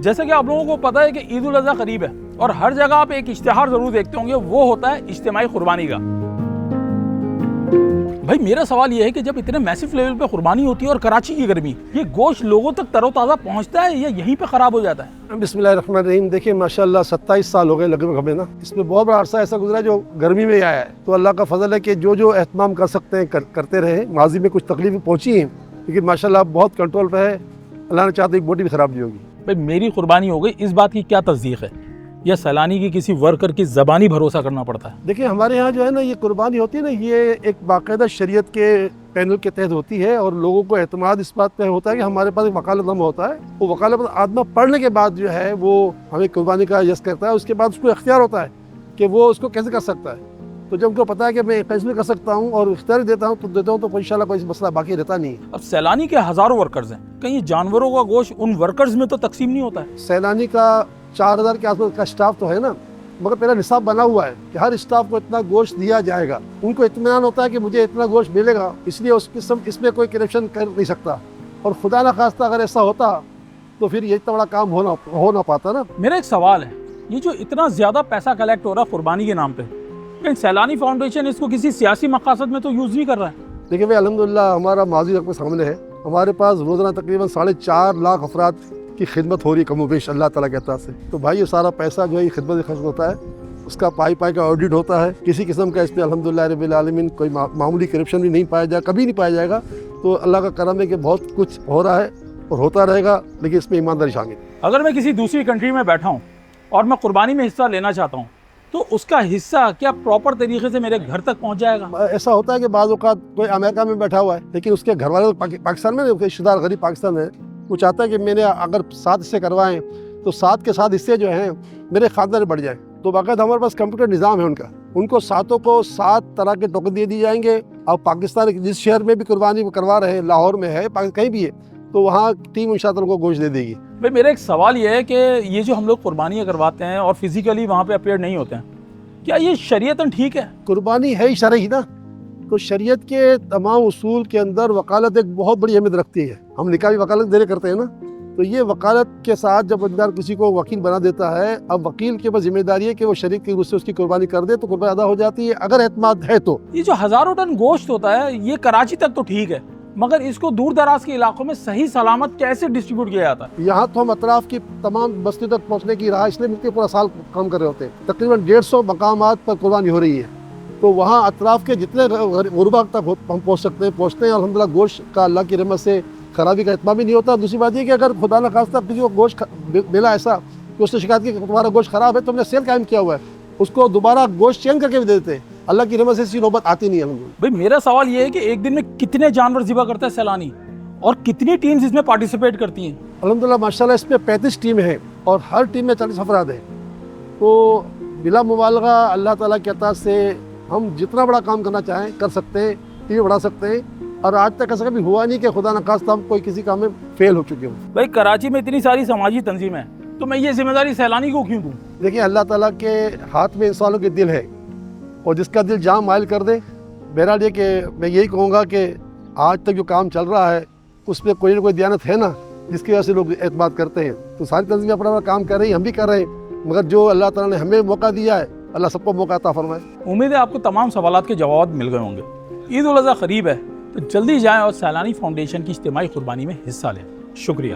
جیسے کہ آپ لوگوں کو پتہ ہے کہ عید الاضحیٰ قریب ہے اور ہر جگہ آپ ایک اشتہار ضرور دیکھتے ہوں گے، وہ ہوتا ہے اجتماعی قربانی کا۔ بھائی میرا سوال یہ ہے کہ جب اتنے میسو لیول پہ قربانی ہوتی ہے اور کراچی کی گرمی، یہ گوشت لوگوں تک تر و تازہ پہنچتا ہے یا یہیں پہ خراب ہو جاتا ہے؟ بسم اللہ الرحمن الرحیم۔ دیکھیں ماشاءاللہ 27 سال ہو گئے لگ بھگ ہمیں نا، اس میں بہت بڑا عرصہ ایسا گزرا ہے جو گرمی میں آیا ہے، تو اللہ کا فضل ہے کہ جو اہتمام کر سکتے ہیں کرتے رہے۔ ماضی میں کچھ تکلیفیں پہنچی ہیں لیکن ماشاءاللہ بہت کنٹرول پہ ہے، اللہ نے چاہا تو ایک بوٹی بھی خراب نہیں ہوگی۔ بھائی میری قربانی ہو گئی، اس بات کی کیا تصدیق ہے یا سیلانی کی کسی ورکر کی زبانی بھروسہ کرنا پڑتا ہے؟ دیکھیں ہمارے ہاں جو ہے نا یہ قربانی ہوتی ہے نا، یہ ایک باقاعدہ شریعت کے پینل کے تحت ہوتی ہے اور لوگوں کو اعتماد اس بات پہ ہوتا ہے کہ ہمارے پاس ایک وکالت نامہ ہوتا ہے، وہ وکالت نامہ پڑھنے کے بعد جو ہے وہ ہمیں قربانی کا یس کرتا ہے، اس کے بعد اس کو اختیار ہوتا ہے کہ وہ اس کو کیسے کر سکتا ہے۔ تو جب ان کو پتا ہے کہ میں فیصلے کر سکتا ہوں اور اختیار دیتا ہوں تو انشاءاللہ کوئی مسئلہ باقی رہتا نہیں ہے۔ اب سیلانی کے ہزاروں ورکرز ہیں، کہیں جانوروں کا گوشت ان ورکرز میں تو تقسیم نہیں ہوتا ہے؟ سیلانی کا 4000 کے آس پاس کا سٹاف تو ہے نا، مگر پہلا نصاب بنا ہوا ہے کہ ہر اسٹاف کو اتنا گوشت دیا جائے گا، ان کو اطمینان ہوتا ہے کہ مجھے اتنا گوشت ملے گا، اس لیے اس میں کوئی کرپشن کر نہیں سکتا، اور خدا نہ خواستہ اگر ایسا ہوتا تو پھر یہ اتنا بڑا کام ہو نہ پاتا نا۔ میرا ایک سوال ہے، یہ جو اتنا زیادہ پیسہ کلیکٹ ہو رہا ہے قربانی کے نام پہ، لیکن سیلانی فاؤنڈیشن اس کو کسی سیاسی مقاصد میں تو یوز نہیں کر رہا ہے؟ دیکھیں بھائی الحمدللہ ہمارا ماضی رقم سامنے ہے، ہمارے پاس روزانہ تقریباً 4.5 لاکھ افراد کی خدمت ہو رہی ہے کم و بیش اللہ تعالیٰ کے عطا سے، تو بھائی یہ سارا پیسہ جو ہے خدمت میں خرچ ہوتا ہے، اس کا پائی کا آڈٹ ہوتا ہے، کسی قسم کا اس میں الحمدللہ رب العالمین کوئی معمولی کرپشن بھی نہیں پایا جائے، کبھی نہیں پایا جائے گا، تو اللہ کا کرم ہے کہ بہت کچھ ہو رہا ہے اور ہوتا رہے گا، لیکن اس میں ایمانداری شامل ہے۔ اگر میں کسی دوسری کنٹری میں بیٹھا ہوں اور میں قربانی میں حصہ لینا چاہتا ہوں تو اس کا حصہ کیا پراپر طریقے سے میرے گھر تک پہنچ جائے گا؟ ایسا ہوتا ہے کہ بعض اوقات کوئی امریکہ میں بیٹھا ہوا ہے لیکن اس کے گھر والے پاکستان میں رشتہ دار غریب پاکستان ہے، وہ چاہتا ہے کہ میں نے اگر 7 حصے کروائیں تو 7 کے 7 حصے جو ہیں میرے خاندان میں بڑھ جائیں، تو باقاعدہ ہمارے پاس کمپیوٹر نظام ہے ان کو 7 کو 7 طرح کے ٹوکن دے دی جائیں گے، اور پاکستان جس شہر میں بھی قربانی کروا رہے ہیں، لاہور میں ہے کہیں بھی ہے، تو وہاں ٹیم انشاءاللہ کو گوشت دے دے گی۔ بھائی میرا ایک سوال یہ ہے کہ یہ جو ہم لوگ قربانیاں کرواتے ہیں اور فزیکلی وہاں پہ اپیئر نہیں ہوتے ہیں، کیا یہ شریعتاً ٹھیک ہے؟ قربانی ہے ہی شرعی نا، تو شریعت کے تمام اصول کے اندر وکالت ایک بہت بڑی اہمیت رکھتی ہے، ہم نکاح کی وکالت دے کرتے ہیں نا، تو یہ وکالت کے ساتھ جب بندہ کسی کو وکیل بنا دیتا ہے، اب وکیل کے پاس ذمہ داری ہے کہ وہ شریک کی روح سے اس کی قربانی کر دے تو قربانی ادا ہو جاتی ہے اگر اعتماد ہے تو۔ یہ جو ہزاروں ٹن گوشت ہوتا ہے یہ کراچی تک تو ٹھیک ہے، مگر اس کو دور دراز کے علاقوں میں صحیح سلامت کیسے ڈسٹریبیوٹ کیا جاتا ہے؟ یہاں تو ہم اطراف کی تمام بستیوں تک پہنچنے کی راہ اس لیے ملتی ہے، پورا سال کام کر رہے ہوتے ہیں، تقریباً 150 مقامات پر قربانی ہو رہی ہے، تو وہاں اطراف کے جتنے غربا تک ہم پہنچتے ہیں، الحمدللہ گوشت کا اللہ کی رحمت سے خرابی کا اہتمام بھی نہیں ہوتا۔ دوسری بات یہ کہ اگر خدا نہ خواستہ کسی کو گوشت ملا ایسا کہ اس نے شکایت کی کہ تمہارا گوشت خراب ہے تو ہم نے سیل قائم کیا ہوا ہے، اس کو دوبارہ گوشت چینج کر کے بھی دیتے ہیں، اللہ کی رحمت سے اسی نوبت آتی نہیں ہے الحمدللہ۔ بھائی میرا سوال یہ ہے کہ ایک دن میں کتنے جانور ذبح کرتا ہے سیلانی اور کتنی ٹیمز اس میں پارٹیسپیٹ کرتی ہیں؟ الحمدللہ ماشاءاللہ اس میں 35 ٹیم ہیں اور ہر ٹیم میں 40 افراد ہیں، تو بلا مبالغہ اللہ تعالیٰ کے عطا سے ہم جتنا بڑا کام کرنا چاہیں کر سکتے ہیں، ٹیم بڑھا سکتے ہیں، اور آج تک ایسا کبھی ہوا نہیں کہ خدا نہ خواستہ ہم کوئی کسی کام میں فیل ہو چکے ہوں۔ بھائی کراچی میں اتنی ساری سماجی تنظیمیں ہیں تو میں یہ ذمہ داری سیلانی کو کیوں دوں؟ دیکھیں اللہ تعالیٰ کے ہاتھ میں انسانوں کے دل ہے، اور جس کا دل جہاں مائل کر دے، بہرحال یہ کہ میں یہی کہوں گا کہ آج تک جو کام چل رہا ہے اس میں کوئی نہ کوئی دیانت ہے نا جس کی وجہ سے لوگ اعتماد کرتے ہیں، تو ساری تنظیمیں اپنا کام کر رہی ہیں، ہم بھی کر رہے ہیں، مگر جو اللہ تعالیٰ نے ہمیں موقع دیا ہے اللہ سب کو موقع عطا فرمائے۔ امید ہے آپ کو تمام سوالات کے جواب مل گئے ہوں گے۔ عید الاضحیٰ قریب ہے تو جلدی جائیں اور سیلانی فاؤنڈیشن کی اجتماعی قربانی میں حصہ لیں۔ شکریہ۔